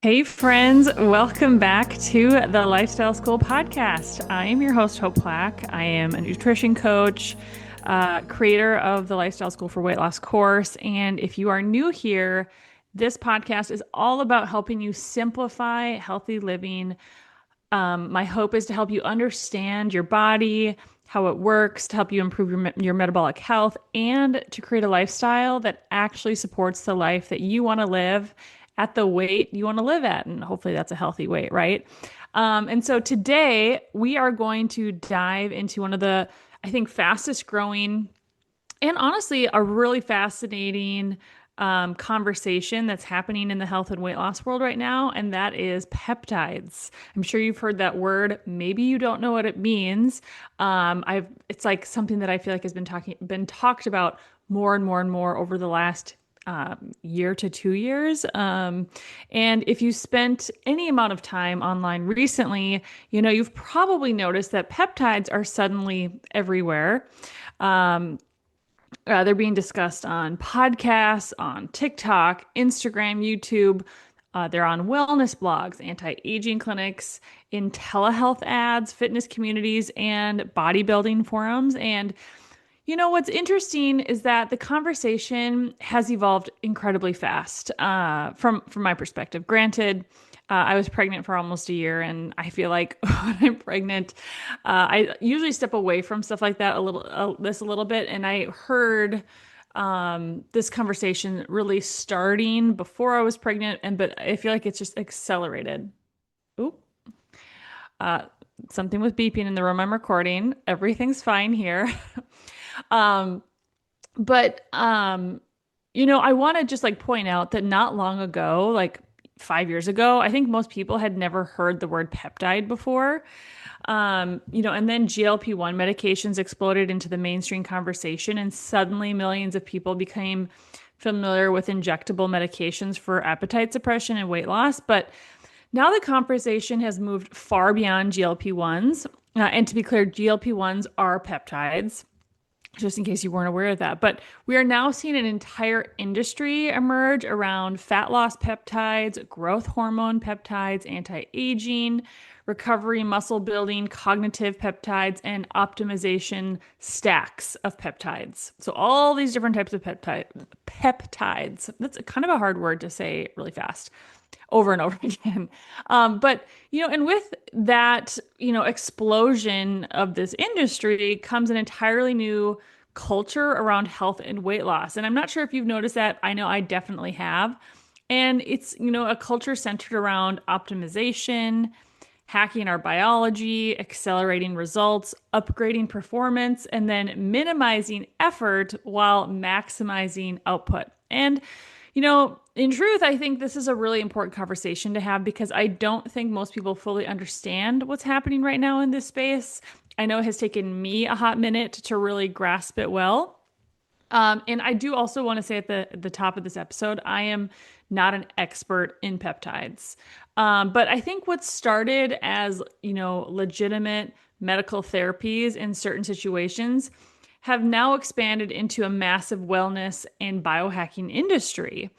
Hey, friends, welcome back to the Lifestyle School podcast. I am your host, Hope Plack. I am a nutrition coach, creator of the Lifestyle School for Weight Loss course. And if you are new here, this podcast is all about helping you simplify healthy living. My hope is to help you understand your body, how it works, to help you improve your metabolic health, and to create a lifestyle that actually supports the life that you want to live at the weight you want to live at. And hopefully that's a healthy weight, right? And so today we are going to dive into one of the, I think, fastest growing and honestly, a really fascinating conversation that's happening in the health and weight loss world right now, and that is peptides. I'm sure you've heard that word. Maybe you don't know what it means. It's like something that I feel like has been talked about more and more and more over the last year to 2 years. And if you spent any amount of time online recently, you've probably noticed that peptides are suddenly everywhere. Um, they're being discussed on podcasts, on TikTok, Instagram, YouTube. They're on wellness blogs, anti-aging clinics, in telehealth ads, fitness communities, and bodybuilding forums. And what's interesting is that the conversation has evolved incredibly fast from my perspective. Granted, I was pregnant for almost a year, and I feel like when I'm pregnant, I usually step away from stuff like that a little bit. And I heard this conversation really starting before I was pregnant, but I feel like it's just accelerated. Oop, uh, something was beeping in the room I'm recording. Everything's fine here. Um, but I want to just like point out that not long ago, like 5 years ago, I think most people had never heard the word peptide before. And then GLP-1 medications exploded into the mainstream conversation, and suddenly millions of people became familiar with injectable medications for appetite suppression and weight loss. But now the conversation has moved far beyond GLP-1s. And to be clear, GLP-1s are peptides, just in case you weren't aware of that. But we are now seeing an entire industry emerge around fat loss peptides, growth hormone peptides, anti-aging, recovery, muscle building, cognitive peptides, and optimization stacks of peptides. So all these different types of peptides. That's kind of a hard word to say really fast over and over again. And with that, explosion of this industry comes an entirely new culture around health and weight loss. And I'm not sure if you've noticed that. I know I definitely have. And it's, a culture centered around optimization, hacking our biology, accelerating results, upgrading performance, and then minimizing effort while maximizing output. And in truth, I think this is a really important conversation to have because I don't think most people fully understand what's happening right now in this space. I know it has taken me a hot minute to really grasp it well. And I do also want to say at the top of this episode, I am not an expert in peptides. But I think what started as, legitimate medical therapies in certain situations have now expanded into a massive wellness and biohacking industry.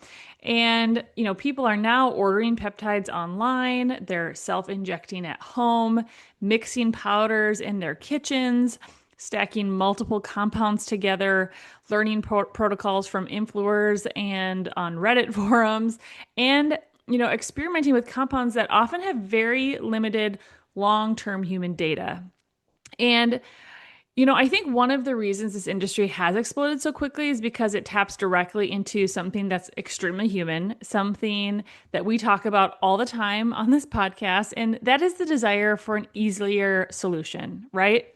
And, people are now ordering peptides online, they're self-injecting at home, mixing powders in their kitchens, stacking multiple compounds together, learning protocols from influencers and on Reddit forums, and, experimenting with compounds that often have very limited long-term human data. And I think one of the reasons this industry has exploded so quickly is because it taps directly into something that's extremely human, something that we talk about all the time on this podcast, and that is the desire for an easier solution, right?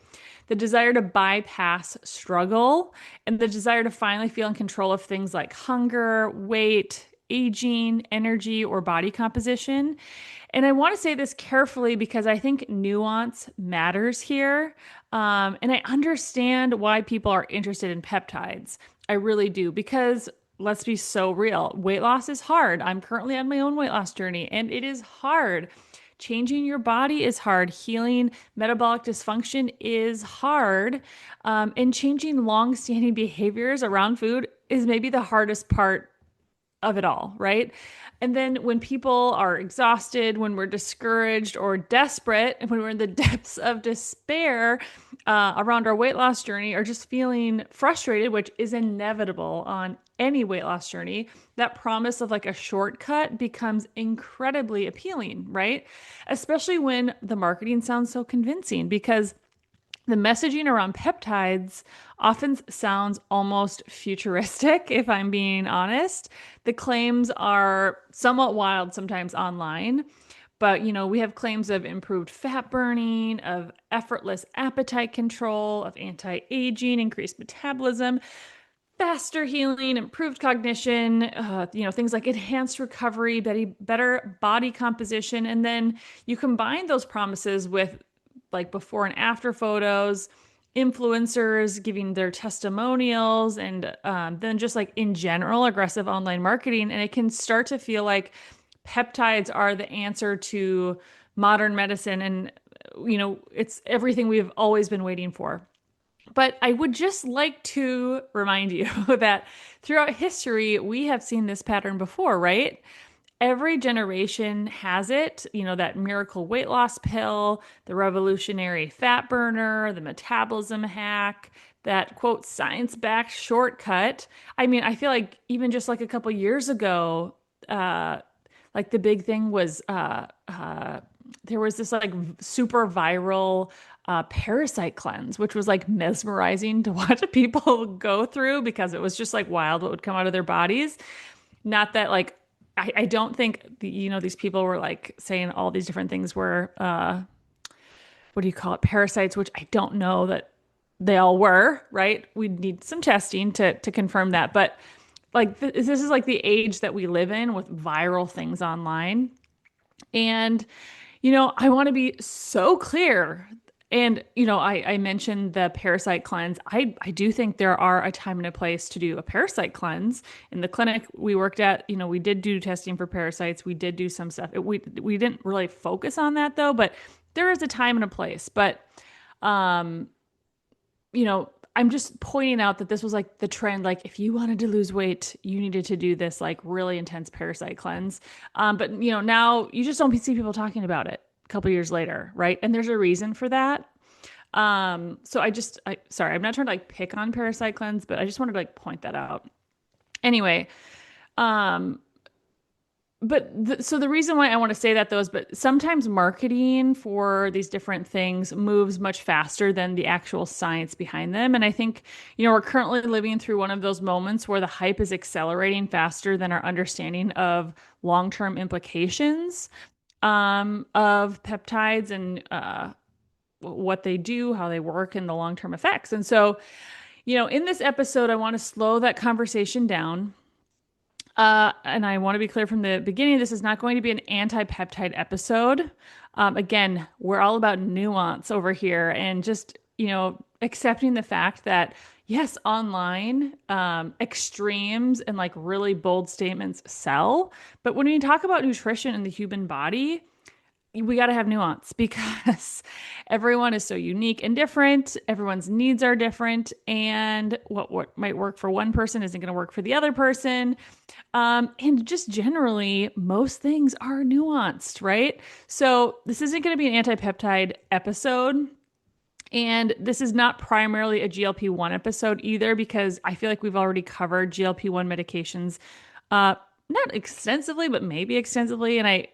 The desire to bypass struggle and the desire to finally feel in control of things like hunger, weight, aging, energy, or body composition. And I want to say this carefully because I think nuance matters here. And I understand why people are interested in peptides. I really do, because let's be so real. Weight loss is hard. I'm currently on my own weight loss journey, and it is hard. Changing your body is hard. Healing metabolic dysfunction is hard. And changing long-standing behaviors around food is maybe the hardest part of it all, right? And then when people are exhausted, when we're discouraged or desperate, and when we're in the depths of despair around our weight loss journey, or just feeling frustrated, which is inevitable on any weight loss journey, that promise of like a shortcut becomes incredibly appealing, right? Especially when the marketing sounds so convincing, because the messaging around peptides often sounds almost futuristic, if I'm being honest. The claims are somewhat wild sometimes online, but we have claims of improved fat burning, of effortless appetite control, of anti-aging, increased metabolism, faster healing, improved cognition, things like enhanced recovery, better body composition. And then you combine those promises with like before and after photos, influencers giving their testimonials, and then just like in general, aggressive online marketing. And it can start to feel like peptides are the answer to modern medicine. And, it's everything we've always been waiting for. But I would just like to remind you that throughout history, we have seen this pattern before, right? Every generation has it, that miracle weight loss pill, the revolutionary fat burner, the metabolism hack, that quote science-backed shortcut. I mean, I feel like even just like a couple years ago, like the big thing was there was this like super viral parasite cleanse, which was like mesmerizing to watch people go through because it was just like wild what would come out of their bodies. Not that like I don't think these people were like saying all these different things were what do you call it, parasites, which I don't know that they all were, right? We need some testing to confirm that. But like this is like the age that we live in with viral things online. And, I want to be so clear. And, I mentioned the parasite cleanse. I do think there are a time and a place to do a parasite cleanse. In the clinic we worked at, we did do testing for parasites. We did do some stuff. We didn't really focus on that though, but there is a time and a place. But, um, I'm just pointing out that this was like the trend. Like, if you wanted to lose weight, you needed to do this like really intense parasite cleanse. But now you just don't see people talking about it a couple years later, right? And there's a reason for that. So sorry, I'm not trying to like pick on parasite cleanse, but I just wanted to like point that out. Anyway, um, so the reason why I want to say that though is, but sometimes marketing for these different things moves much faster than the actual science behind them. And I think, we're currently living through one of those moments where the hype is accelerating faster than our understanding of long-term implications of peptides and what they do, how they work, and the long-term effects. And so, in this episode, I want to slow that conversation down. And I want to be clear from the beginning, this is not going to be an anti-peptide episode. Again, we're all about nuance over here and just, accepting the fact that yes, online, extremes and like really bold statements sell. But when we talk about nutrition in the human body, we got to have nuance because everyone is so unique and different. Everyone's needs are different. And what might work for one person isn't going to work for the other person. And just generally, most things are nuanced, right? So this isn't going to be an anti-peptide episode. And this is not primarily a GLP-1 episode either, because I feel like we've already covered GLP-1 medications, not extensively, but maybe extensively. And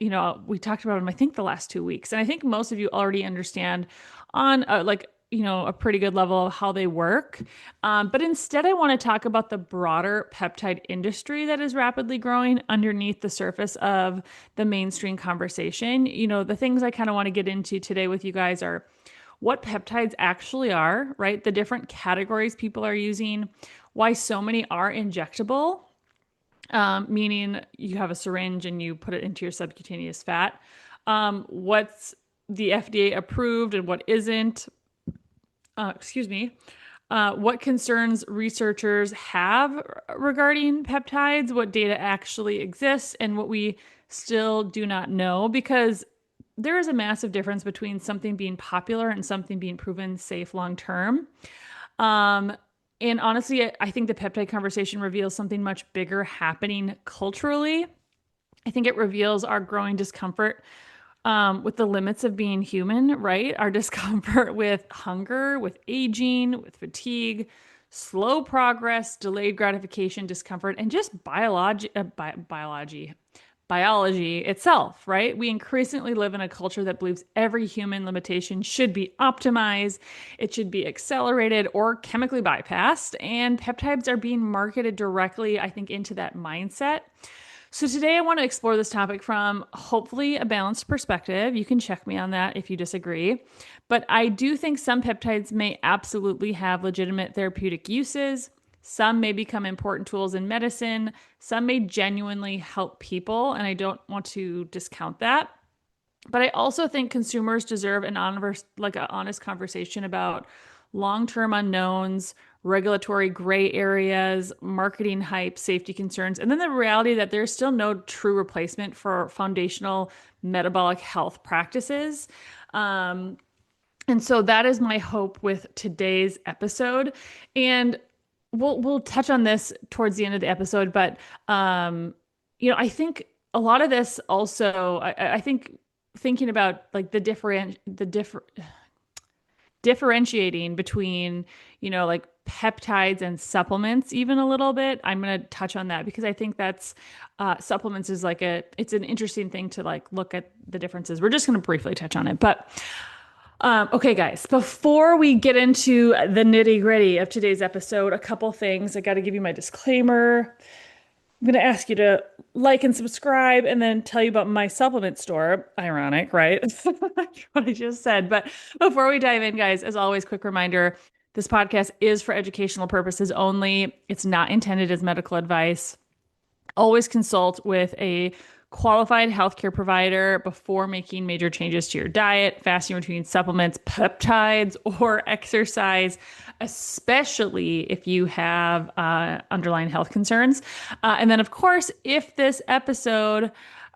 we talked about them, I think, the last 2 weeks. And I think most of you already understand on a pretty good level of how they work. But instead, I want to talk about the broader peptide industry that is rapidly growing underneath the surface of the mainstream conversation. The things I kind of want to get into today with you guys are what peptides actually are, right? The different categories people are using, why so many are injectable, meaning you have a syringe and you put it into your subcutaneous fat. What's the FDA approved and what isn't? What concerns researchers have regarding peptides, what data actually exists, and what we still do not know, because there is a massive difference between something being popular and something being proven safe long term. And honestly, I think the peptide conversation reveals something much bigger happening culturally. I think it reveals our growing discomfort with the limits of being human, right? Our discomfort with hunger, with aging, with fatigue, slow progress, delayed gratification, discomfort, and just biology itself, right? We increasingly live in a culture that believes every human limitation should be optimized, it should be accelerated or chemically bypassed, and peptides are being marketed directly, I think, into that mindset. So today I want to explore this topic from hopefully a balanced perspective. You can check me on that if you disagree. But I do think some peptides may absolutely have legitimate therapeutic uses. Some may become important tools in medicine. Some may genuinely help people, and I don't want to discount that. But I also think consumers deserve an honest conversation about long-term unknowns, regulatory gray areas, marketing hype, safety concerns, and then the reality that there's still no true replacement for foundational metabolic health practices. And so that is my hope with today's episode. And we'll touch on this towards the end of the episode, but I think a lot of this also, I think thinking about like differentiating between, like peptides and supplements, even a little bit. I'm going to touch on that because I think that's supplements is it's an interesting thing to like look at the differences. We're just going to briefly touch on it. But okay, guys, before we get into the nitty gritty of today's episode, a couple things. I got to give you my disclaimer. I'm going to ask you to like and subscribe and then tell you about my supplement store. Ironic, right? What I just said. But before we dive in, guys, as always, quick reminder, this podcast is for educational purposes only. It's not intended as medical advice. Always consult with a qualified healthcare provider before making major changes to your diet, fasting between supplements, peptides, or exercise, especially if you have underlying health concerns. And then, of course, if this episode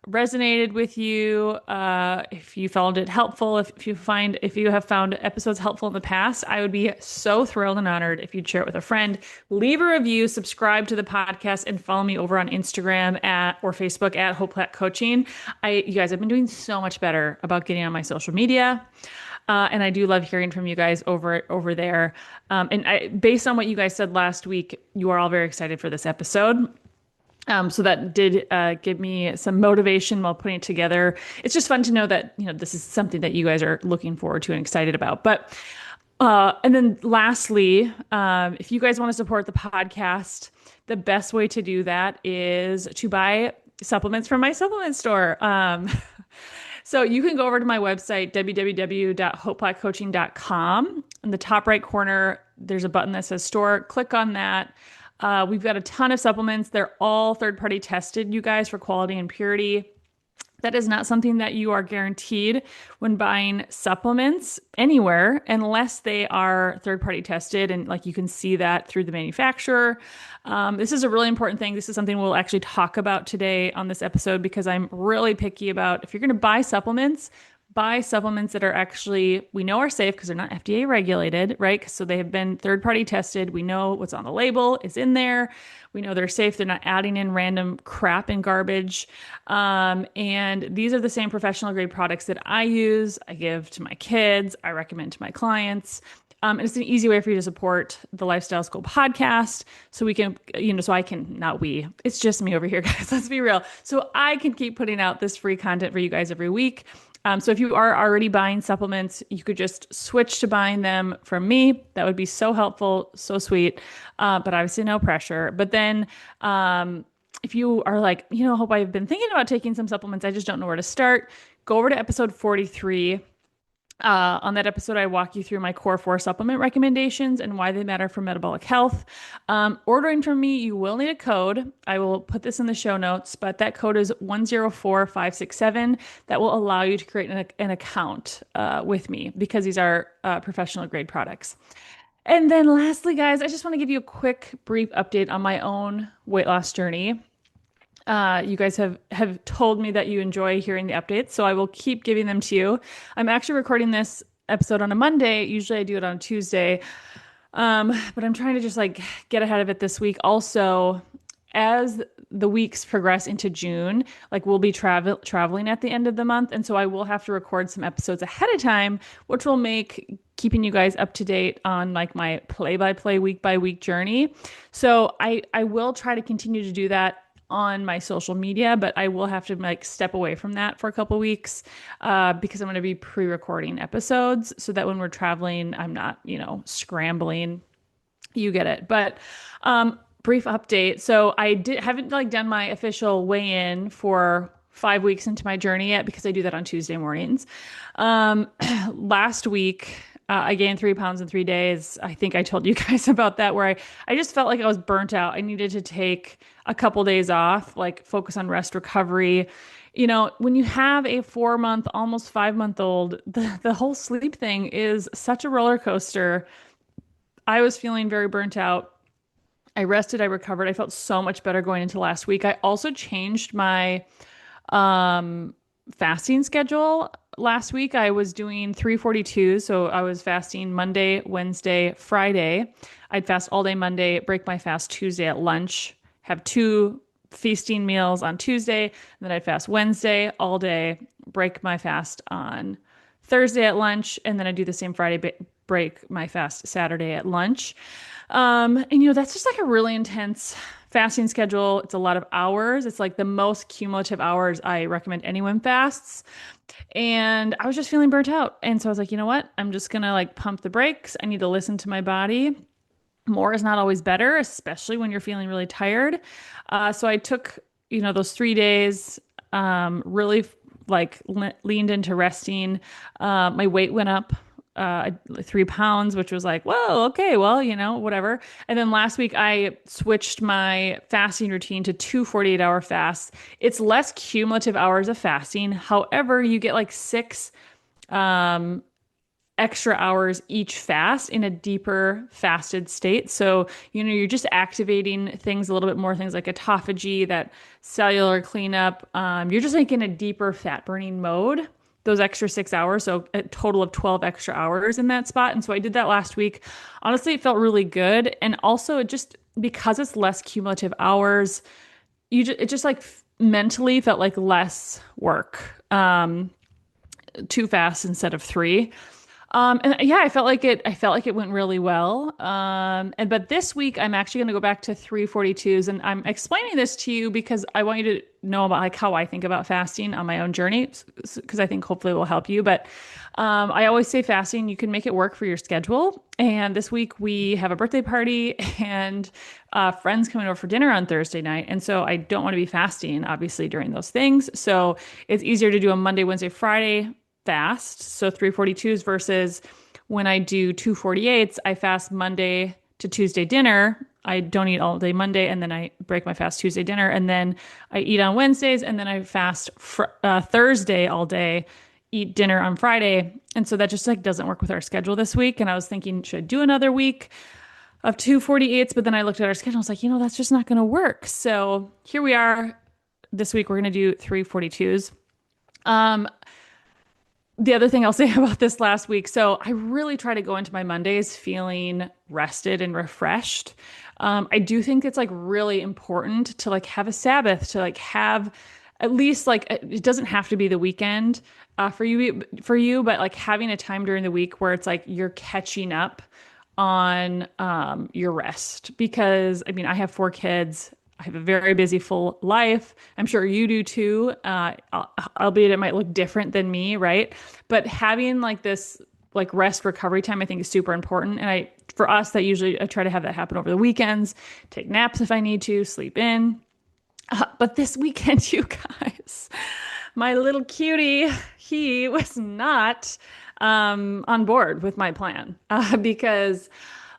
resonated with you, if you found it helpful, if you have found episodes helpful in the past, I would be so thrilled and honored if you'd share it with a friend. Leave a review, subscribe to the podcast, and follow me over on Instagram or Facebook at Hope Platt Coaching. You guys have been doing so much better about getting on my social media. And I do love hearing from you guys over there. Based on what you guys said last week, you are all very excited for this episode. So that did give me some motivation while putting it together. It's just fun to know that, this is something that you guys are looking forward to and excited about. But, and then lastly, if you guys want to support the podcast, the best way to do that is to buy supplements from my supplement store. So you can go over to my website, www.hopeplattcoaching.com. In the top right corner, there's a button that says store. Click on that. We've got a ton of supplements. They're all third-party tested, you guys, for quality and purity. That is not something that you are guaranteed when buying supplements anywhere unless they are third-party tested. And like you can see that through the manufacturer. This is a really important thing. This is something we'll actually talk about today on this episode because I'm really picky about if you're going to buy supplements that are actually, we know are safe because they're not FDA regulated, right? So they have been third-party tested. We know what's on the label is in there. We know they're safe. They're not adding in random crap and garbage. And these are the same professional grade products that I use, I give to my kids, I recommend to my clients. And it's an easy way for you to support the Lifestyle School podcast. So we can, it's just me over here, guys. Let's be real. So I can keep putting out this free content for you guys every week. So if you are already buying supplements, you could just switch to buying them from me. That would be so helpful, so sweet, but obviously no pressure. But then if you are like, Hope, I've been thinking about taking some supplements, I just don't know where to start, go over to episode 43. On that episode, I walk you through my core 4 supplement recommendations and why they matter for metabolic health. Ordering from me, you will need a code. I will put this in the show notes, but that code is 104567. That will allow you to create an account with me because these are professional grade products. And then lastly, guys, I just want to give you a quick, brief update on my own weight loss journey. You guys have told me that you enjoy hearing the updates, so I will keep giving them to you. I'm actually recording this episode on a Monday. Usually I do it on a Tuesday. But I'm trying to just like get ahead of it this week. Also, as the weeks progress into June, like we'll be traveling at the end of the month. And so I will have to record some episodes ahead of time, which will make keeping you guys up to date on like my play by play week by week journey. So I will try to continue to do that on my social media, but I will have to like step away from that for a couple weeks because I'm going to be pre-recording episodes so that when we're traveling, I'm not, scrambling. You get it. But brief update. So haven't like done my official weigh-in for 5 weeks into my journey yet because I do that on Tuesday mornings. Last week, I gained 3 pounds in 3 days. I think I told you guys about that, where I just felt like I was burnt out. I needed to take a couple days off, like focus on rest recovery. When you have a 4 month, almost 5 month old, the whole sleep thing is such a roller coaster. I was feeling very burnt out. I rested, I recovered. I felt so much better going into last week. I also changed my fasting schedule. Last week I was doing 342, so I was fasting Monday, Wednesday, Friday. I'd fast all day Monday, break my fast Tuesday at lunch, have two feasting meals on Tuesday, and then I'd fast Wednesday all day, break my fast on Thursday at lunch, and then I do the same Friday, break my fast Saturday at lunch. And that's just like a really intense fasting schedule. It's a lot of hours. It's like the most cumulative hours I recommend anyone fasts. And I was just feeling burnt out. And so I was like, you know what? I'm just gonna like pump the brakes. I need to listen to my body. More is not always better, especially when you're feeling really tired. So I took, those 3 days, really like leaned into resting. My weight went up 3 pounds, which was like, whoa, okay, well, whatever. And then last week I switched my fasting routine to 2 48-hour fasts. It's less cumulative hours of fasting. However, you get like 6 extra hours each fast in a deeper fasted state. So, you're just activating things a little bit more, things like autophagy, that cellular cleanup. You're just like in a deeper fat burning mode those extra 6 hours. So a total of 12 extra hours in that spot. And so I did that last week. Honestly, it felt really good. And also it just, because it's less cumulative hours, it just like mentally felt like less work, 2 fasts instead of 3. And yeah, I felt like it went really well. But this week I'm actually going to go back to 342s, and I'm explaining this to you because I want you to know about like how I think about fasting on my own journey, because I think hopefully it will help you. But I always say fasting, you can make it work for your schedule. And this week we have a birthday party and friends coming over for dinner on Thursday night. And so I don't want to be fasting, obviously, during those things. So it's easier to do a Monday, Wednesday, Friday fast. So 342s versus when I do 248s, I fast Monday to Tuesday dinner. I don't eat all day Monday, and then I break my fast Tuesday dinner, and then I eat on Wednesdays, and then I fast Thursday all day, eat dinner on Friday. And so that just like doesn't work with our schedule this week. And I was thinking, should I do another week of 248s? But then I looked at our schedule. I was like, that's just not going to work. So here we are. This week we're going to do 342s. The other thing I'll say about this last week, so I really try to go into my Mondays feeling rested and refreshed. I do think it's like really important to like have a Sabbath, to like have at least like, it doesn't have to be the weekend for you, but like having a time during the week where it's like you're catching up on your rest. Because I mean, I have 4 kids. I have a very busy, full life. I'm sure you do too. Albeit it might look different than me, right? But having like this like rest recovery time, I think is super important. And for us, that usually I try to have that happen over the weekends, take naps if I need to, sleep in. But this weekend, you guys, my little cutie, he was not on board with my plan because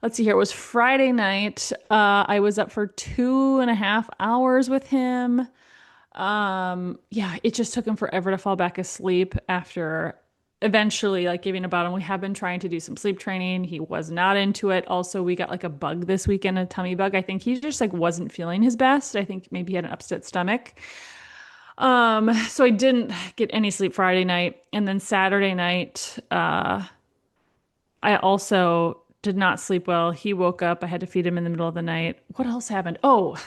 let's see here. It was Friday night. I was up for 2.5 hours with him. Yeah, it just took him forever to fall back asleep after eventually like giving a bottom. We have been trying to do some sleep training. He was not into it. Also, we got like a bug this weekend, a tummy bug. I think he just like wasn't feeling his best. I think maybe he had an upset stomach. So I didn't get any sleep Friday night. And then Saturday night, I also did not sleep well. He woke up. I had to feed him in the middle of the night. What else happened? Oh,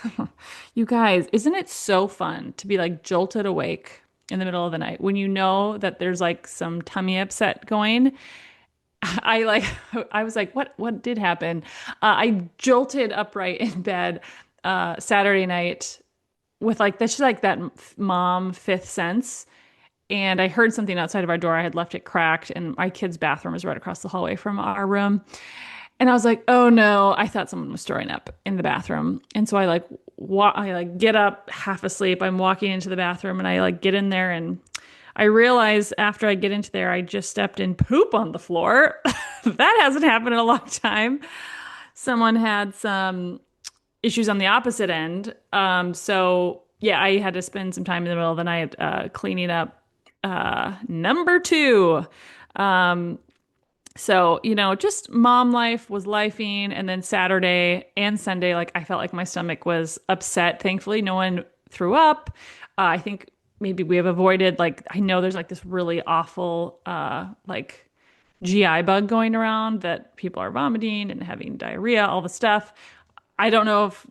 you guys, isn't it so fun to be like jolted awake in the middle of the night when you know that there's like some tummy upset going? I like I was like, what did happen? I jolted upright in bed Saturday night with like that's just like that mom fifth sense. And I heard something outside of our door. I had left it cracked, and my kid's bathroom is right across the hallway from our room. And I was like, "Oh no!" I thought someone was throwing up in the bathroom, and so I like get up half asleep. I'm walking into the bathroom, and I like get in there, and I realize after I get into there, I just stepped in poop on the floor. That hasn't happened in a long time. Someone had some issues on the opposite end. So yeah, I had to spend some time in the middle of the night cleaning up number two. Um, so, just mom life was lifing. And then Saturday and Sunday, like I felt like my stomach was upset. Thankfully, no one threw up. I think maybe we have avoided, like, I know there's like this really awful, like GI bug going around that people are vomiting and having diarrhea, all the stuff. I don't know if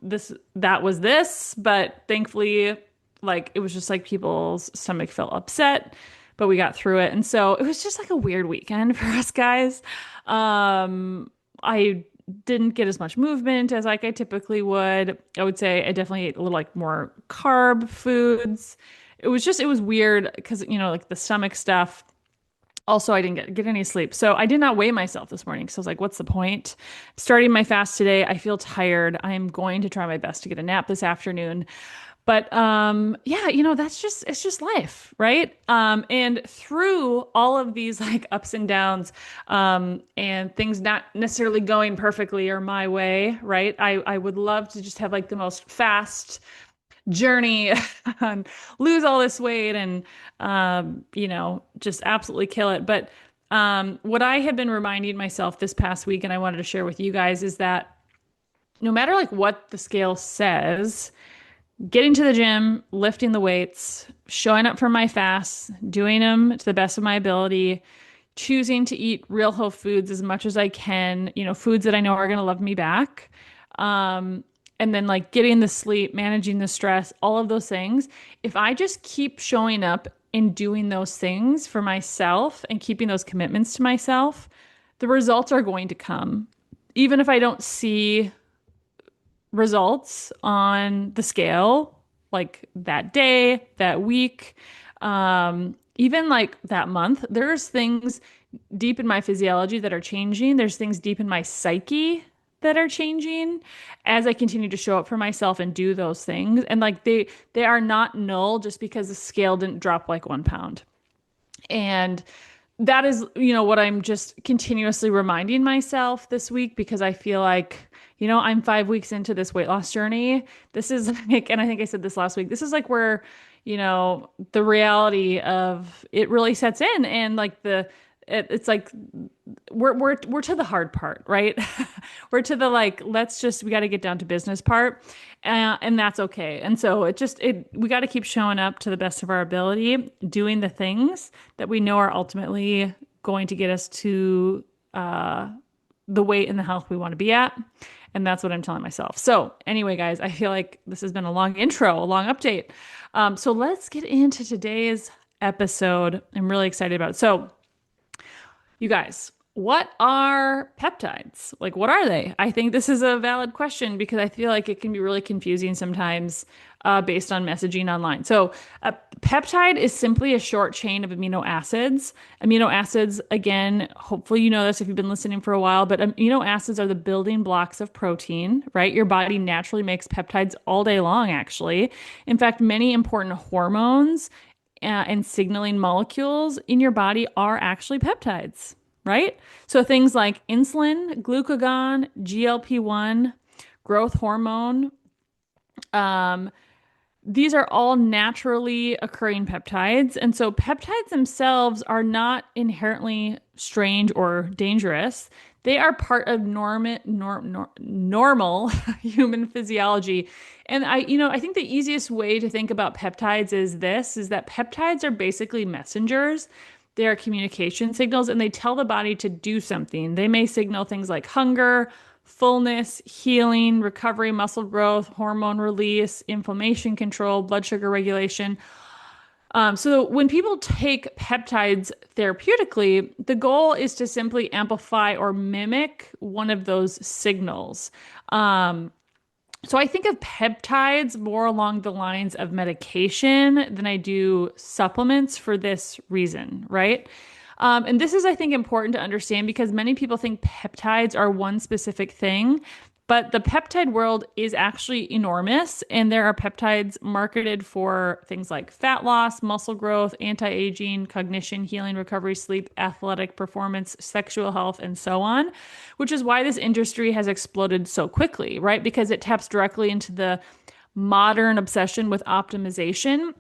that was this, but thankfully, like it was just like people's stomach felt upset, but we got through it. And so it was just like a weird weekend for us guys. I didn't get as much movement as like I typically would. I would say I definitely ate a little like more carb foods. It was weird because, like the stomach stuff. Also, I didn't get any sleep. So I did not weigh myself this morning. So I was like, what's the point? Starting my fast today. I feel tired. I'm going to try my best to get a nap this afternoon. But yeah, it's just life, right? And through all of these like ups and downs, and things not necessarily going perfectly or my way, right? I would love to just have like the most fast journey and lose all this weight and just absolutely kill it. But what I have been reminding myself this past week, and I wanted to share with you guys, is that no matter like what the scale says, getting to the gym, lifting the weights, showing up for my fasts, doing them to the best of my ability, choosing to eat real whole foods as much as I can, foods that I know are going to love me back. And then like getting the sleep, managing the stress, all of those things. If I just keep showing up and doing those things for myself and keeping those commitments to myself, the results are going to come. Even if I don't see results on the scale, like that day, that week, even like that month, there's things deep in my physiology that are changing. There's things deep in my psyche that are changing as I continue to show up for myself and do those things. And like they are not null just because the scale didn't drop like 1 pound. And that is, what I'm just continuously reminding myself this week because I feel like, I'm 5 weeks into this weight loss journey. This is like, and I think I said this last week, this is like where, the reality of it really sets in and like it's like we're to the hard part, right? We're to the like, we got to get down to business part, and that's okay. And so we got to keep showing up to the best of our ability, doing the things that we know are ultimately going to get us to the weight and the health we want to be at. And that's what I'm telling myself. So anyway, guys, I feel like this has been a long intro, a long update. So let's get into today's episode. I'm really excited about it. So you guys, what are peptides? Like, what are they? I think this is a valid question because I feel like it can be really confusing sometimes based on messaging online. So, a peptide is simply a short chain of amino acids. Amino acids, again, hopefully you know this if you've been listening for a while, but amino acids are the building blocks of protein, right? Your body naturally makes peptides all day long, actually. In fact, many important hormones and signaling molecules in your body are actually peptides, right? So things like insulin, glucagon, GLP-1, growth hormone, these are all naturally occurring peptides. And so peptides themselves are not inherently strange or dangerous. They are part of normal human physiology. And I think the easiest way to think about peptides is that peptides are basically messengers. They are communication signals and they tell the body to do something. They may signal things like hunger, fullness, healing, recovery, muscle growth, hormone release, inflammation control, blood sugar regulation. So when people take peptides therapeutically, the goal is to simply amplify or mimic one of those signals. Um, so I think of peptides more along the lines of medication than I do supplements for this reason, right? And this is, I think, important to understand because many people think peptides are one specific thing, but the peptide world is actually enormous, and there are peptides marketed for things like fat loss, muscle growth, anti-aging, cognition, healing, recovery, sleep, athletic performance, sexual health, and so on, which is why this industry has exploded so quickly, right? Because it taps directly into the modern obsession with optimization.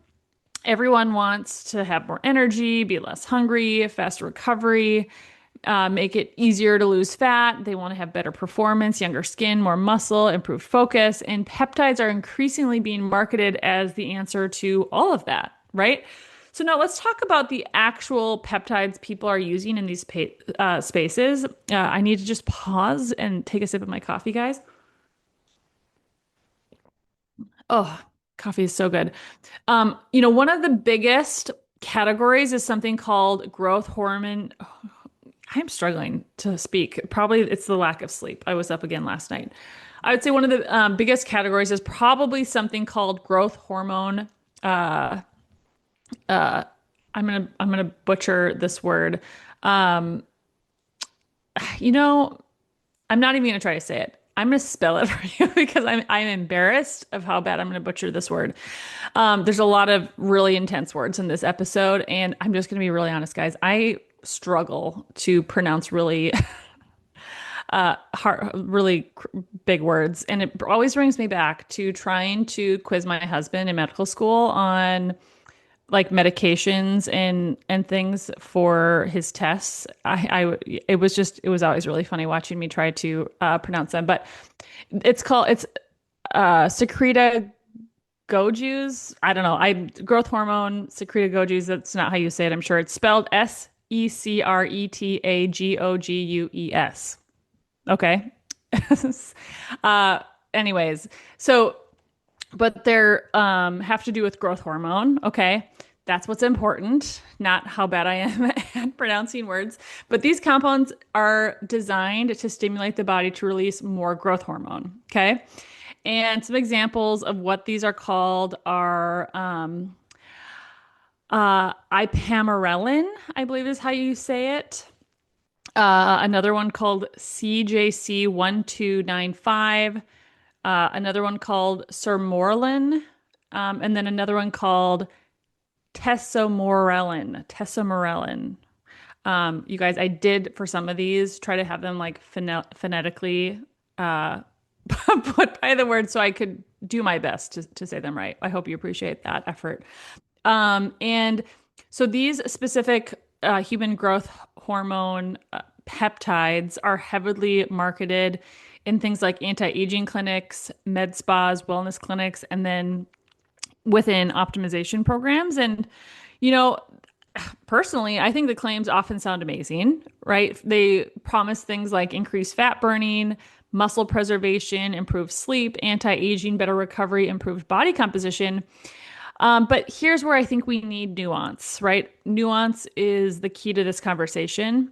Everyone wants to have more energy, be less hungry, faster recovery, make it easier to lose fat. They want to have better performance, younger skin, more muscle, improved focus. And peptides are increasingly being marketed as the answer to all of that, right? So now let's talk about the actual peptides people are using in these spaces. I need to just pause and take a sip of my coffee, guys. Oh, coffee is so good. One of the biggest categories is something called growth hormone. I'm struggling to speak. Probably it's the lack of sleep. I was up again last night. I would say one of the biggest categories is probably something called growth hormone. Uh, uh, I'm gonna butcher this word. Um, you know, I'm not even gonna try to say it. I'm gonna spell it for you because I'm embarrassed of how bad I'm gonna butcher this word. There's a lot of really intense words in this episode, and I'm just gonna be really honest, guys. I struggle to pronounce really big words, and it always brings me back to trying to quiz my husband in medical school on like medications and things for his tests. It was always really funny watching me try to pronounce them, but it's secretagogues. I don't know. I growth hormone secretagogues. That's not how you say it. I'm sure it's spelled secretagogues. Okay. uh, anyways, so but they're have to do with growth hormone. Okay. That's what's important, not how bad I am at pronouncing words. But these compounds are designed to stimulate the body to release more growth hormone. Okay. And some examples of what these are called are ipamorelin, I believe is how you say it. Another one called CJC1295. Another one called sermorelin. And then another one called Tesomorelin. You guys, I did for some of these try to have them like phonetically put by the word so I could do my best to say them right. I hope you appreciate that effort. And so these specific human growth hormone peptides are heavily marketed in things like anti-aging clinics, med spas, wellness clinics, and then within optimization programs. And, you know, personally, I think the claims often sound amazing, right? They promise things like increased fat burning, muscle preservation, improved sleep, anti-aging, better recovery, improved body composition. But here's where I think we need nuance, right? Nuance is the key to this conversation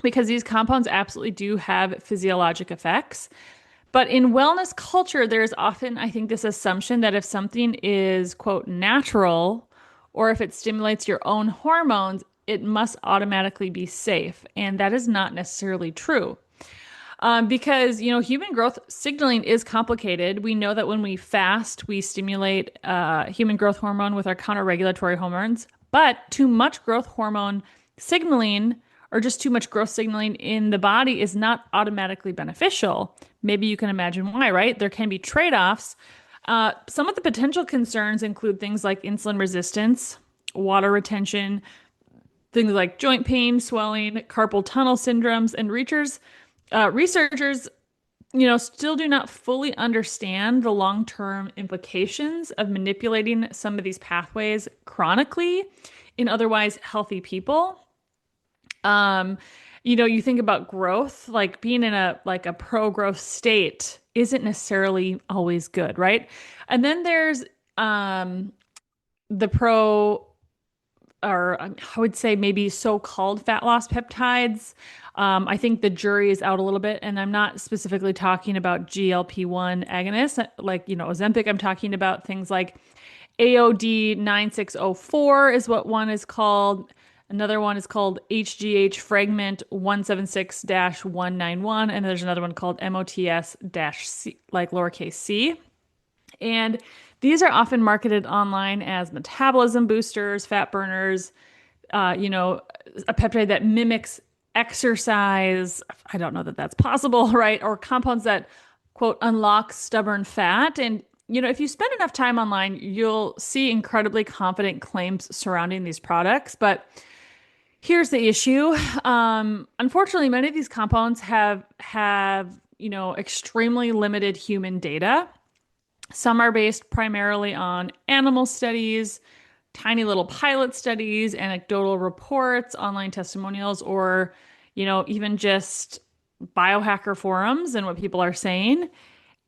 because these compounds absolutely do have physiologic effects. But in wellness culture, there's often, I think, this assumption that if something is, quote, natural, or if it stimulates your own hormones, it must automatically be safe. And that is not necessarily true. Because, human growth signaling is complicated. We know that when we fast, we stimulate human growth hormone with our counter-regulatory hormones, but too much growth hormone signaling or just too much growth signaling in the body is not automatically beneficial. Maybe you can imagine why, right? There can be trade-offs. Some of the potential concerns include things like insulin resistance, water retention, things like joint pain, swelling, carpal tunnel syndromes, and researchers, still do not fully understand the long-term implications of manipulating some of these pathways chronically in otherwise healthy people. Um, you think about growth, like being in a pro-growth state isn't necessarily always good, right? And then there's um the pro or I would say maybe so-called fat loss peptides. I think the jury is out a little bit, and I'm not specifically talking about GLP-1 agonists like, Ozempic. I'm talking about things like AOD 9604 is what one is called. Another one is called HGH fragment 176-191, and there's another one called MOTS-C, like lowercase c. And these are often marketed online as metabolism boosters, fat burners, a peptide that mimics exercise. I don't know that that's possible, right? Or compounds that, quote, unlock stubborn fat. And, if you spend enough time online, you'll see incredibly confident claims surrounding these products. But here's the issue. Unfortunately, many of these compounds have extremely limited human data. Some are based primarily on animal studies, tiny little pilot studies, anecdotal reports, online testimonials, or, even just biohacker forums and what people are saying.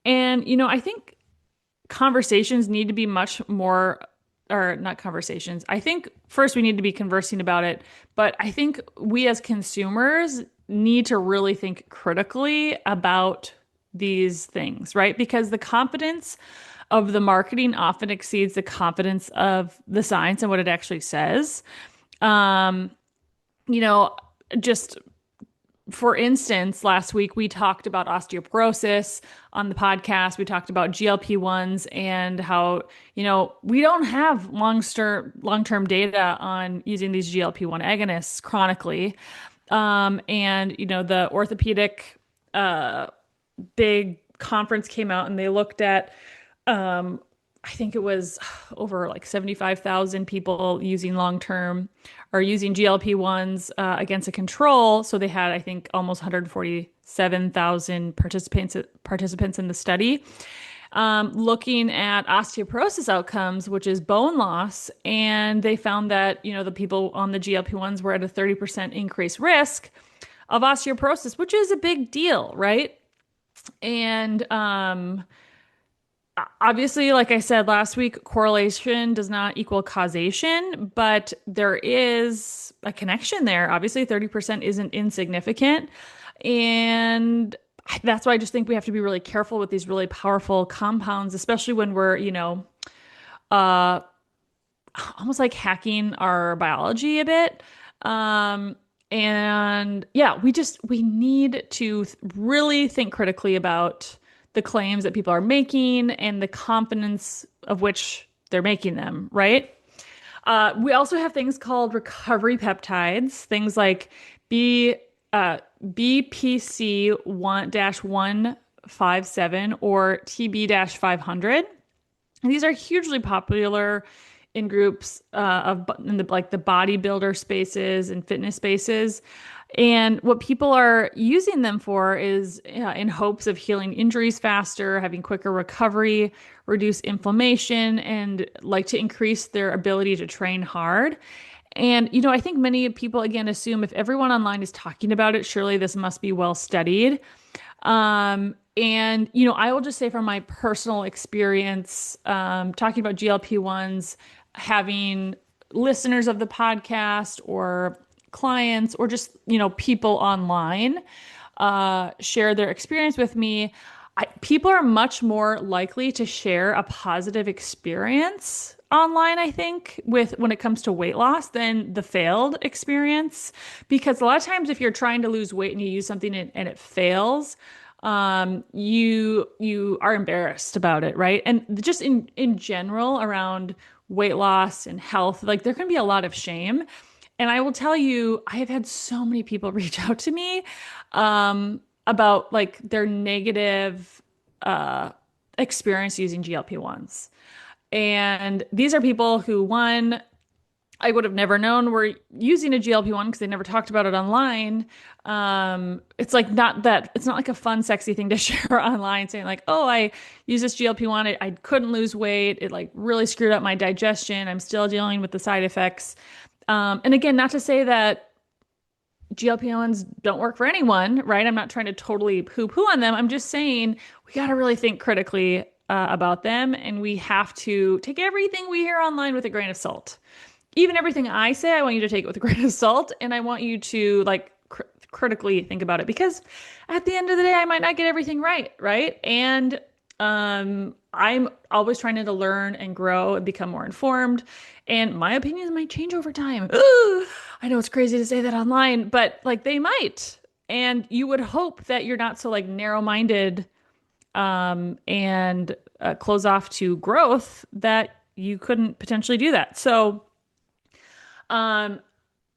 And, I think conversations need to be much more, or not conversations. I think first we need to be conversing about it, but I think we as consumers need to really think critically about these things, right? Because the confidence of the marketing often exceeds the confidence of the science and what it actually says. Um, you know, just for instance, last week we talked about osteoporosis on the podcast. We talked about GLP-1s and how, we don't have long-term data on using these GLP-1 agonists chronically. And, the orthopedic big conference came out and they looked at, I think it was over like 75,000 people using long-term or using GLP-1s against a control. So they had, I think, almost 147,000 participants in the study, looking at osteoporosis outcomes, which is bone loss. And they found that, the people on the GLP-1s were at a 30% increased risk of osteoporosis, which is a big deal, right? And obviously, like I said last week, correlation does not equal causation, but there is a connection there. Obviously, 30% isn't insignificant. And that's why I just think we have to be really careful with these really powerful compounds, especially when we're, uh, almost like hacking our biology a bit. And yeah, we need to really think critically about the claims that people are making and the confidence of which they're making them, right? We also have things called recovery peptides, things like BPC 1-157 or TB-500. And these are hugely popular in groups in the bodybuilder spaces and fitness spaces. And what people are using them for is in hopes of healing injuries faster, having quicker recovery, reduce inflammation, and like to increase their ability to train hard. And, I think many people, again, assume if everyone online is talking about it, surely this must be well studied. And, I will just say from my personal experience, talking about GLP-1s, having listeners of the podcast or clients or just, people online share their experience with me, people are much more likely to share a positive experience online, I think, when it comes to weight loss than the failed experience. Because a lot of times if you're trying to lose weight and you use something and it fails, you are embarrassed about it, right? And just in general around weight loss and health, like there can be a lot of shame. And I will tell you, I have had so many people reach out to me about like their negative experience using GLP-1s. And these are people who, one, I would have never known were using a GLP-1 because they never talked about it online. It's not like a fun, sexy thing to share online saying like, oh, I use this GLP-1. I couldn't lose weight. It like really screwed up my digestion. I'm still dealing with the side effects. And again, not to say that GLP-1s don't work for anyone, right? I'm not trying to totally poo-poo on them. I'm just saying we got to really think critically about them, and we have to take everything we hear online with a grain of salt. Even everything I say, I want you to take it with a grain of salt, and I want you to like critically think about it because at the end of the day, I might not get everything right, right? And I'm always trying to learn and grow and become more informed, and my opinions might change over time. Ooh, I know it's crazy to say that online, but like they might. And you would hope that you're not so like narrow-minded and close off to growth that you couldn't potentially do that. So, um,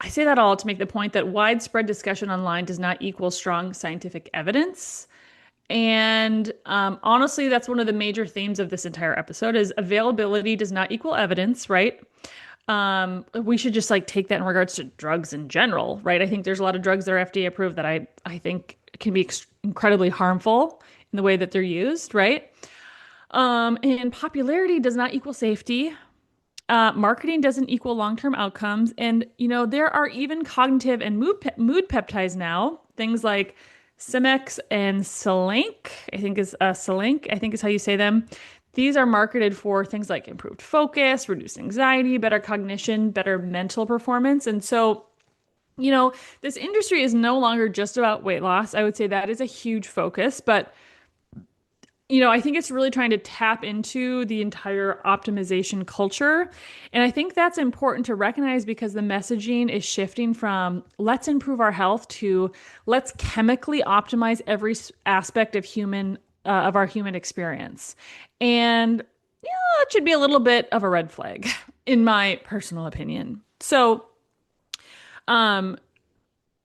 I say that all to make the point that widespread discussion online does not equal strong scientific evidence. And honestly, that's one of the major themes of this entire episode is availability does not equal evidence, right? We should just like take that in regards to drugs in general, right? I think there's a lot of drugs that are FDA approved that I think can be incredibly harmful in the way that they're used, right? And popularity does not equal safety. Marketing doesn't equal long-term outcomes. And, there are even cognitive and mood peptides now, things like Cimex and Selenk, I think is how you say them. These are marketed for things like improved focus, reduced anxiety, better cognition, better mental performance. And so, this industry is no longer just about weight loss. I would say that is a huge focus, but I think it's really trying to tap into the entire optimization culture. And I think that's important to recognize because the messaging is shifting from let's improve our health to let's chemically optimize every aspect of our human experience. And it should be a little bit of a red flag, in my personal opinion. So, um,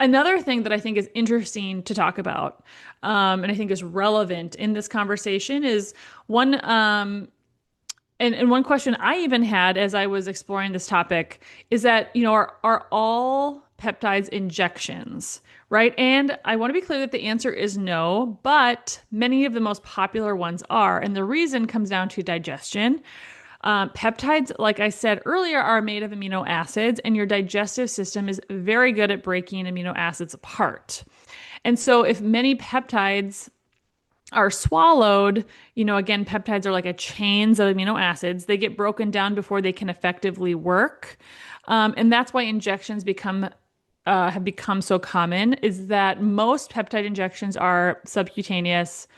another thing that I think is interesting to talk about, and I think is relevant in this conversation is one, and one question I even had as I was exploring this topic is that, are all peptides injections, right? And I want to be clear that the answer is no, but many of the most popular ones are. And the reason comes down to digestion. Peptides, like I said earlier, are made of amino acids, and your digestive system is very good at breaking amino acids apart. And so, if many peptides are swallowed, again, peptides are like a chains of amino acids. They get broken down before they can effectively work. And that's why injections have become so common, is that most peptide injections are subcutaneous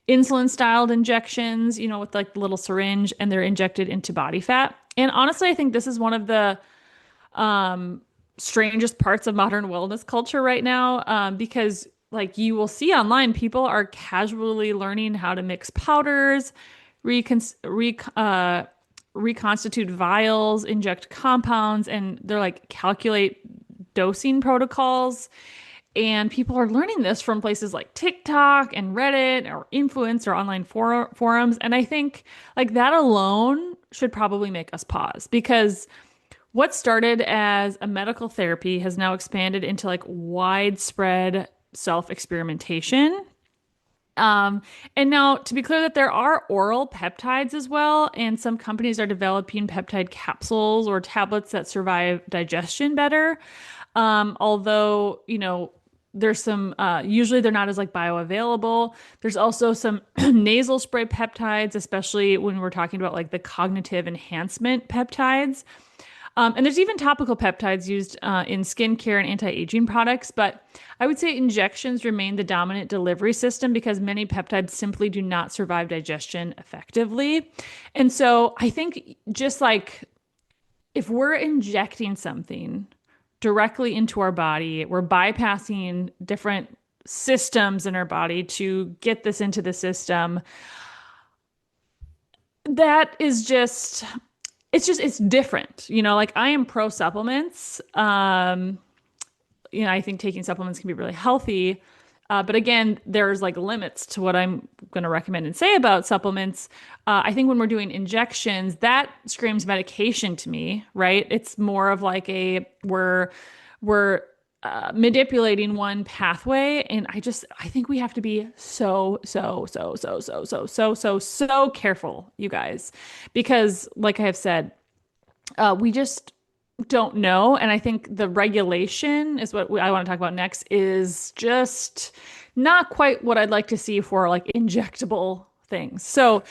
insulin styled injections, with like the little syringe, and they're injected into body fat. And honestly, I think this is one of the strangest parts of modern wellness culture right now, because like you will see online, people are casually learning how to mix powders, recon- rec- reconstitute vials, inject compounds, and they're like calculate dosing protocols. And people are learning this from places like TikTok and Reddit or influence or online forums. And I think like that alone should probably make us pause because what started as a medical therapy has now expanded into like widespread self-experimentation. And now to be clear that there are oral peptides as well, and some companies are developing peptide capsules or tablets that survive digestion better. Although, there's some, usually they're not as like bioavailable. There's also some nasal spray peptides, especially when we're talking about like the cognitive enhancement peptides. And there's even topical peptides used in skincare and anti-aging products, but I would say injections remain the dominant delivery system because many peptides simply do not survive digestion effectively. And so I think just like if we're injecting something directly into our body, we're bypassing different systems in our body to get this into the system. That is just it's different. Like I am pro supplements. I think taking supplements can be really healthy. But again, there's like limits to what I'm going to recommend and say about supplements. I think when we're doing injections, that screams medication to me, right? It's more of like we're manipulating one pathway, and I think we have to be so careful, you guys, because like I have said, we just don't know. And I think the regulation is what I want to talk about next is just not quite what I'd like to see for like injectable things. So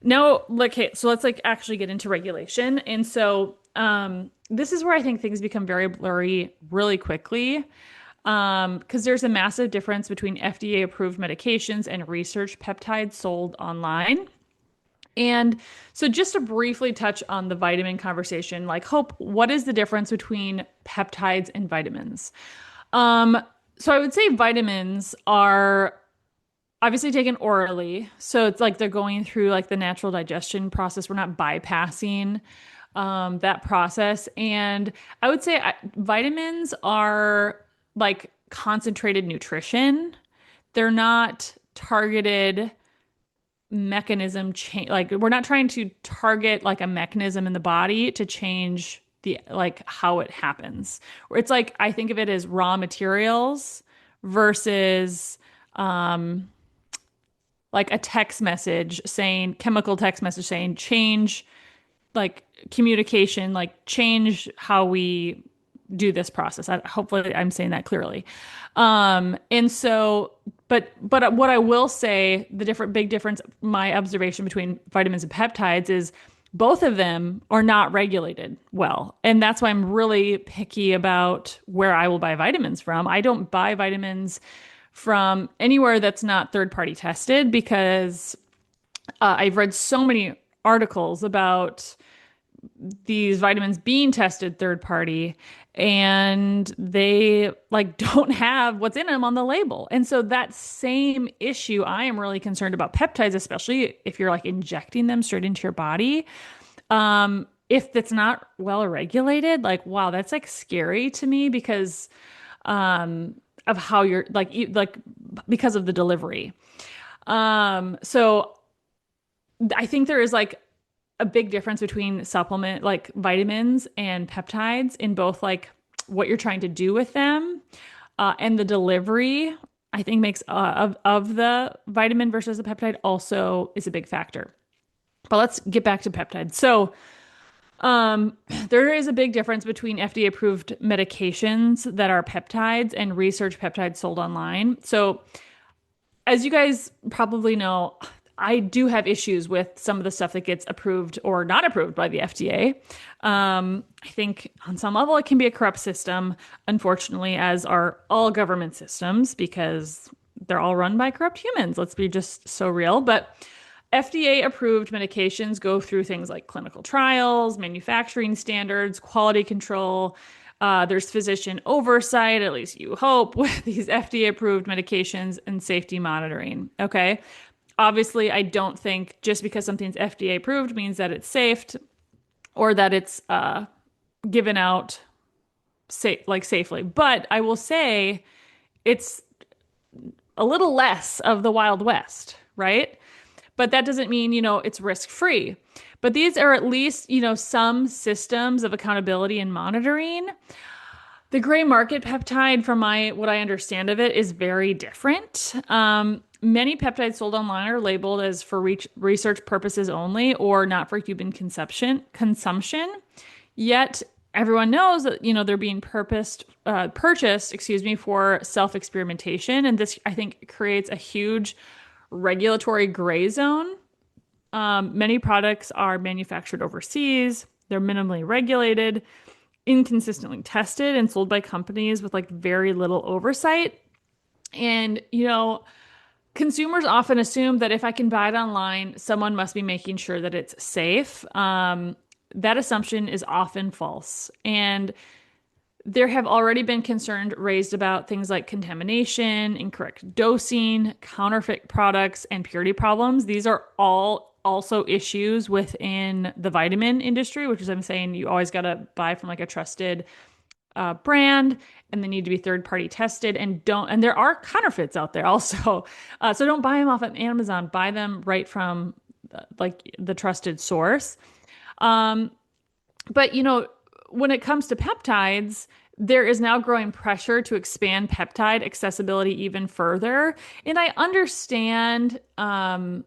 now, like, okay, so let's like actually get into regulation. And so this is where I think things become very blurry really quickly. Because there's a massive difference between FDA approved medications and research peptides sold online. And so, just to briefly touch on the vitamin conversation, like, Hope, what is the difference between peptides and vitamins? Um, so, I would say vitamins are obviously taken orally. So, it's like they're going through like the natural digestion process. We're not bypassing that process. And I would say vitamins are like concentrated nutrition, they're not targeted mechanism change, like we're not trying to target like a mechanism in the body to change the like how it happens. Or it's like I think of it as raw materials versus like a text message saying chemical text message saying change like communication, like change how we do this process. Hopefully I'm saying that clearly. And so, but what I will say, the different big difference, my observation between vitamins and peptides is both of them are not regulated well. And that's why I'm really picky about where I will buy vitamins from. I don't buy vitamins from anywhere that's not third party tested because I've read so many articles about these vitamins being tested third party and they like don't have what's in them on the label. And so that same issue, I am really concerned about peptides, especially if you're like injecting them straight into your body. If it's not well regulated, like wow, that's like scary to me because of how you're like because of the delivery. So I think there is like a big difference between supplement like vitamins and peptides in both like what you're trying to do with them and the delivery. I think makes of the vitamin versus the peptide also is a big factor. But let's get back to peptides. So there is a big difference between FDA approved medications that are peptides and research peptides sold online. So as you guys probably know, I do have issues with some of the stuff that gets approved or not approved by the FDA. I think on some level it can be a corrupt system, unfortunately, as are all government systems because they're all run by corrupt humans. Let's be just so real. But FDA approved medications go through things like clinical trials, manufacturing standards, quality control. There's physician oversight, at least you hope, with these FDA approved medications and safety monitoring. Okay. Obviously, I don't think just because something's FDA approved means that it's safe or that it's given out safely. But I will say it's a little less of the Wild West, right? But that doesn't mean, it's risk free. But these are at least, some systems of accountability and monitoring. The gray market peptide, from what I understand of it, is very different. Many peptides sold online are labeled as for research purposes only or not for human consumption. Yet everyone knows that they're being purchased, for self-experimentation, and this I think creates a huge regulatory gray zone. Many products are manufactured overseas. They're minimally regulated, inconsistently tested, and sold by companies with like very little oversight. And consumers often assume that if I can buy it online, someone must be making sure that it's safe. That assumption is often false. And there have already been concerns raised about things like contamination, incorrect dosing, counterfeit products, and purity problems. These are all also issues within the vitamin industry, which is I'm saying you always got to buy from like a trusted brand, and they need to be third party tested and there are counterfeits out there also. So don't buy them off of Amazon, buy them right from like the trusted source. But when it comes to peptides, there is now growing pressure to expand peptide accessibility even further. And I understand, I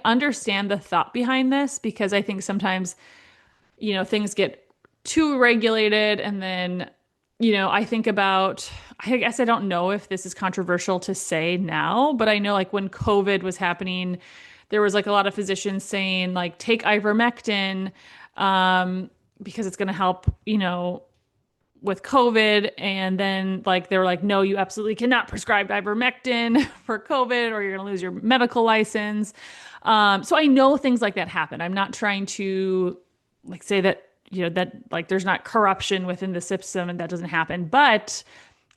understand the thought behind this because I think sometimes, things get too regulated. And then, I think about, I guess I don't know if this is controversial to say now, but I know like when COVID was happening, there was like a lot of physicians saying like take ivermectin um, because it's going to help, with COVID. And then like they were like, no, you absolutely cannot prescribe ivermectin for COVID or you're going to lose your medical license. So I know things like that happen. I'm not trying to like say that, that like there's not corruption within the system and that doesn't happen. But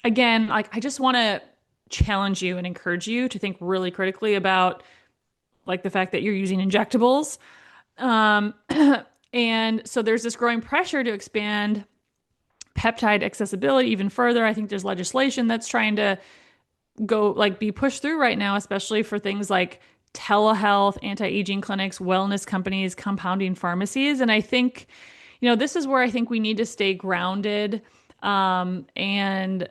again, like I just want to challenge you and encourage you to think really critically about like the fact that you're using injectables. Um, and so there's this growing pressure to expand peptide accessibility even further. I think there's legislation that's trying to go like be pushed through right now, especially for things like telehealth, anti-aging clinics, wellness companies, compounding pharmacies. And I think, this is where I think we need to stay grounded. And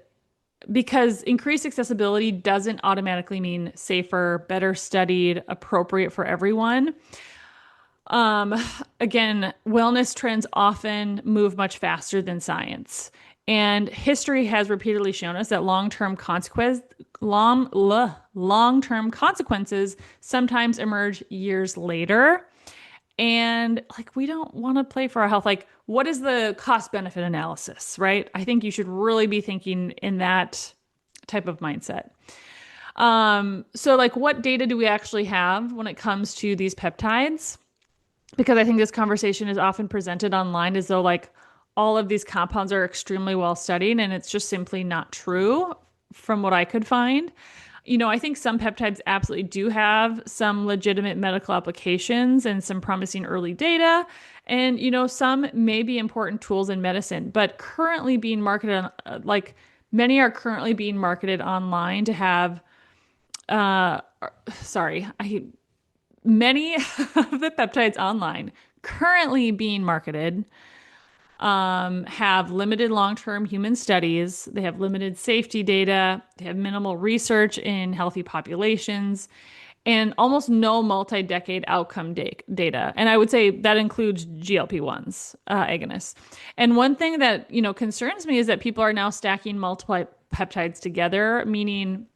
because increased accessibility doesn't automatically mean safer, better studied, appropriate for everyone. Um, Again, wellness trends often move much faster than science. And history has repeatedly shown us that long-term consequences sometimes emerge years later. And like we don't want to play for our health. Like, what is the cost benefit analysis, right? I think you should really be thinking in that type of mindset. So like what data do we actually have when it comes to these peptides? Because I think this conversation is often presented online as though like all of these compounds are extremely well studied, and it's just simply not true from what I could find. I think some peptides absolutely do have some legitimate medical applications and some promising early data. And, some may be important tools in medicine, but currently being marketed on, like many are currently being marketed online to have, uh, sorry, many of the peptides online currently being marketed have limited long-term human studies. They have limited safety data. They have minimal research in healthy populations and almost no multi-decade outcome data. And I would say that includes GLP-1s, agonists. And one thing that, concerns me is that people are now stacking multiple peptides together, meaning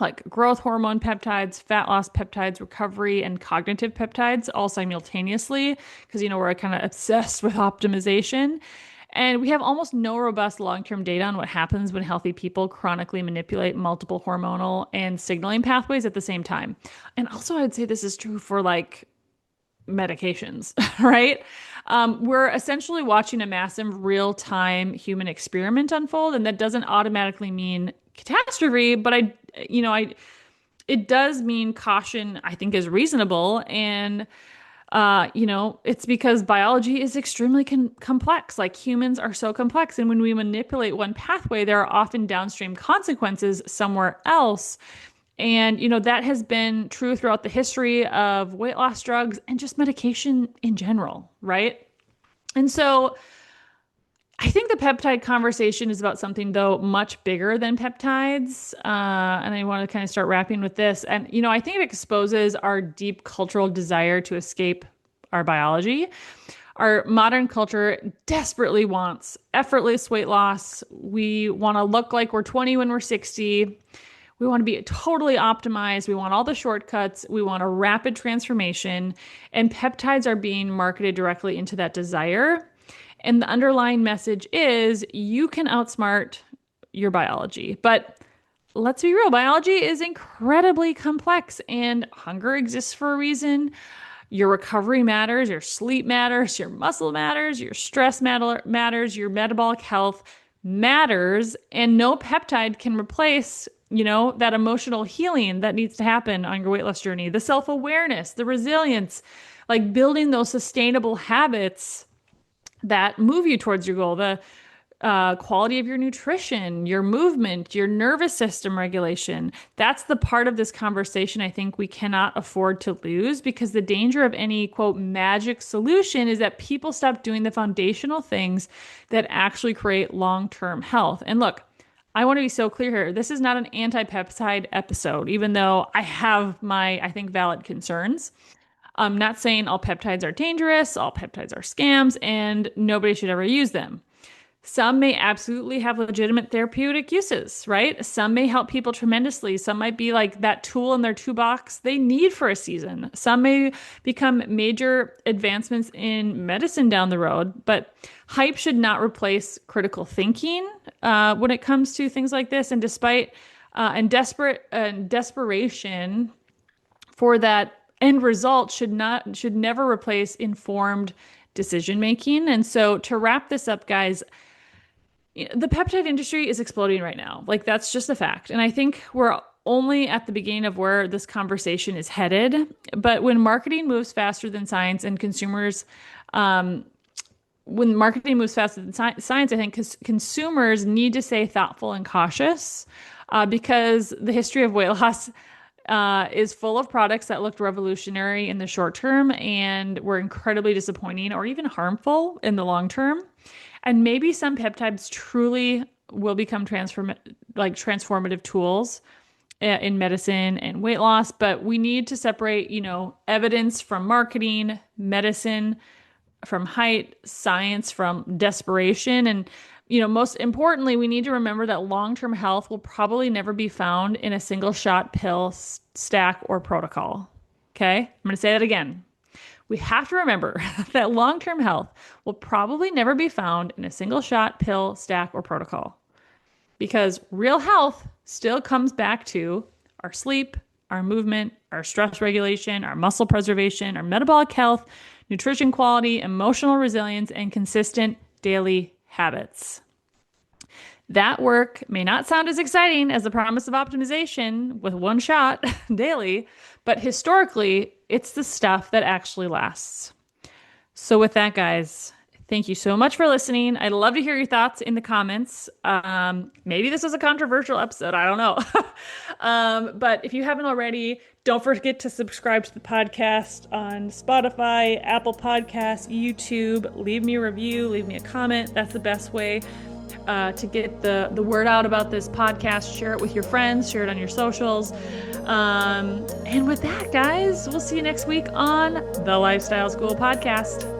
like growth hormone peptides, fat loss peptides, recovery, and cognitive peptides all simultaneously because, we're kind of obsessed with optimization. And we have almost no robust long-term data on what happens when healthy people chronically manipulate multiple hormonal and signaling pathways at the same time. And also, I would say this is true for like medications, right? We're essentially watching a massive real-time human experiment unfold, and that doesn't automatically mean catastrophe, but it does mean caution, I think, is reasonable. And, it's because biology is extremely complex. Like humans are so complex. And when we manipulate one pathway, there are often downstream consequences somewhere else. And, that has been true throughout the history of weight loss drugs and just medication in general, right? And so I think the peptide conversation is about something, though, much bigger than peptides. And I want to kind of start wrapping with this. And, I think it exposes our deep cultural desire to escape our biology. Our modern culture desperately wants effortless weight loss. We want to look like we're 20 when we're 60. We want to be totally optimized. We want all the shortcuts. We want a rapid transformation. And peptides are being marketed directly into that desire. And the underlying message is you can outsmart your biology. But let's be real, biology is incredibly complex and hunger exists for a reason. Your recovery matters, your sleep matters, your muscle matters, your stress matters, your metabolic health matters. And no peptide can replace, that emotional healing that needs to happen on your weight loss journey, the self-awareness, the resilience, like building those sustainable habits that move you towards your goal, the quality of your nutrition, your movement, your nervous system regulation. That's the part of this conversation I think we cannot afford to lose, because the danger of any quote magic solution is that people stop doing the foundational things that actually create long-term health. And look, I want to be so clear here. This is not an anti-peptide episode, even though I have my, I think, valid concerns. I'm not saying all peptides are dangerous, all peptides are scams, and nobody should ever use them. Some may absolutely have legitimate therapeutic uses, right? Some may help people tremendously. Some might be like that tool in their toolbox they need for a season. Some may become major advancements in medicine down the road, but hype should not replace critical thinking when it comes to things like this. And desperation for that end result should never replace informed decision making. And so to wrap this up, guys, the peptide industry is exploding right now. Like, that's just a fact. And I think we're only at the beginning of where this conversation is headed. But when marketing moves faster than science and when marketing moves faster than science, I think consumers need to stay thoughtful and cautious because the history of weight loss is full of products that looked revolutionary in the short term and were incredibly disappointing or even harmful in the long term. And maybe some peptides truly will become transformative tools in medicine and weight loss, but we need to separate, evidence from marketing, medicine from hype, science from desperation. And, most importantly, we need to remember that long-term health will probably never be found in a single shot, pill, stack, or protocol. Okay? I'm going to say that again. We have to remember that long-term health will probably never be found in a single shot, pill, stack, or protocol. Because real health still comes back to our sleep, our movement, our stress regulation, our muscle preservation, our metabolic health, nutrition quality, emotional resilience, and consistent daily habits. That work may not sound as exciting as the promise of optimization with one shot daily, but historically, it's the stuff that actually lasts. So with that, guys, thank you so much for listening. I'd love to hear your thoughts in the comments. Maybe this was a controversial episode. I don't know. But if you haven't already, don't forget to subscribe to the podcast on Spotify, Apple Podcasts, YouTube. Leave me a review. Leave me a comment. That's the best way to get the word out about this podcast. Share it with your friends. Share it on your socials. And with that, guys, we'll see you next week on the Lifestyle School Podcast.